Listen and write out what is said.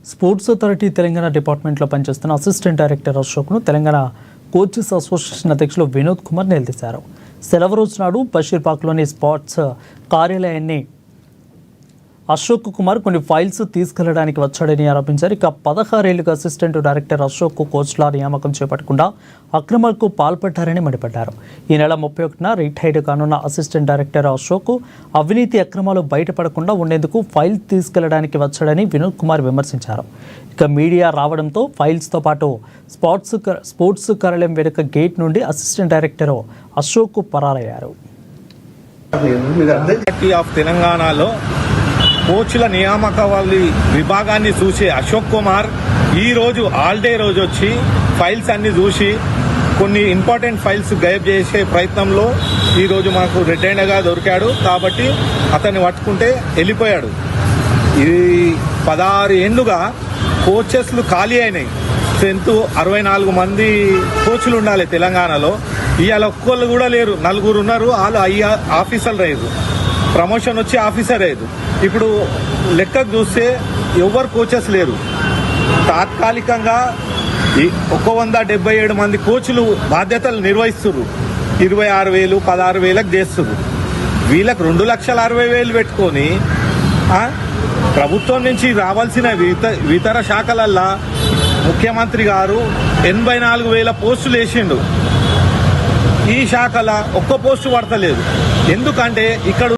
Sports authority Telangana డిపార్ట్మెంట్లో పనిచేస్తున్న assistant director అశోక్ను తెలంగాణ కోచెస్ అసోసియేషన్ అధ్యక్షులు వినోద్ కుమార్ నిలదీశారు. సెలవు రోజు నాడు బషీర్బాగ్లోని స్పోర్ట్స్ కార్యాలయాన్ని అశోక్ కుమార్ కొన్ని ఫైల్స్ తీసుకెళ్లడానికి వచ్చాడని ఆరోపించారు. ఇక 16 ఏళ్లుగా అసిస్టెంట్ డైరెక్టర్ అశోక్ కోచ్ల నియామకం చేపట్టకుండా అక్రమాలకు పాల్పడ్డారని మండిపడ్డారు. ఈ నెల 31న రిటైర్డ్ కానున్న అసిస్టెంట్ డైరెక్టర్ అశోక్ అవినీతి అక్రమాలు బయటపడకుండా ఉండేందుకు ఫైల్ తీసుకెళ్లడానికి వచ్చాడని వినోద్ కుమార్ విమర్శించారు. ఇక మీడియా రావడంతో ఫైల్స్తో పాటు స్పోర్ట్స్ కార్యాలయం వెనుక గేట్ నుండి అసిస్టెంట్ డైరెక్టర్ అశోక్ పరారయ్యారు. తెలంగాణలో కోచ్ల నియామకావళి విభాగాన్ని చూసే అశోక్ కుమార్ ఈరోజు ఆల్డే రోజు వచ్చి ఫైల్స్ అన్ని చూసి కొన్ని ఇంపార్టెంట్ ఫైల్స్ గైబ్ చేసే ప్రయత్నంలో ఈరోజు మాకు రెడ్ హ్యాండ్గా దొరికాడు. కాబట్టి అతన్ని పట్టుకుంటే వెళ్ళిపోయాడు. ఇది 16 ఏళ్లుగా కోచెస్లు ఖాళీ అయినాయి. స్ట్రెంత్ 64 మంది కోచ్లు ఉండాలి తెలంగాణలో. ఇవాళ ఒక్కళ్ళు కూడా లేరు, 4 ఉన్నారు. వాళ్ళు ఆఫీసర్లు అయ్యారు, ప్రమోషన్ వచ్చి ఆఫీసర్ అయ్యారు. ఇప్పుడు లెక్కకు చూస్తే ఎవరు కోచెస్ లేరు. తాత్కాలికంగా 177 మంది కోచ్లు బాధ్యతలు నిర్వహిస్తున్నారు. 26,000 16,000 చేస్తున్నారు. వీళ్ళకి 2,60,000 పెట్టుకొని ప్రభుత్వం నుంచి రావాల్సిన ఇతర శాఖలల్లా ముఖ్యమంత్రి గారు 84,000 పోస్టులు వేసిండు. ఈ శాఖల ఒక్క పోస్టు పడతలేదు. ఎందుకంటే ఇక్కడ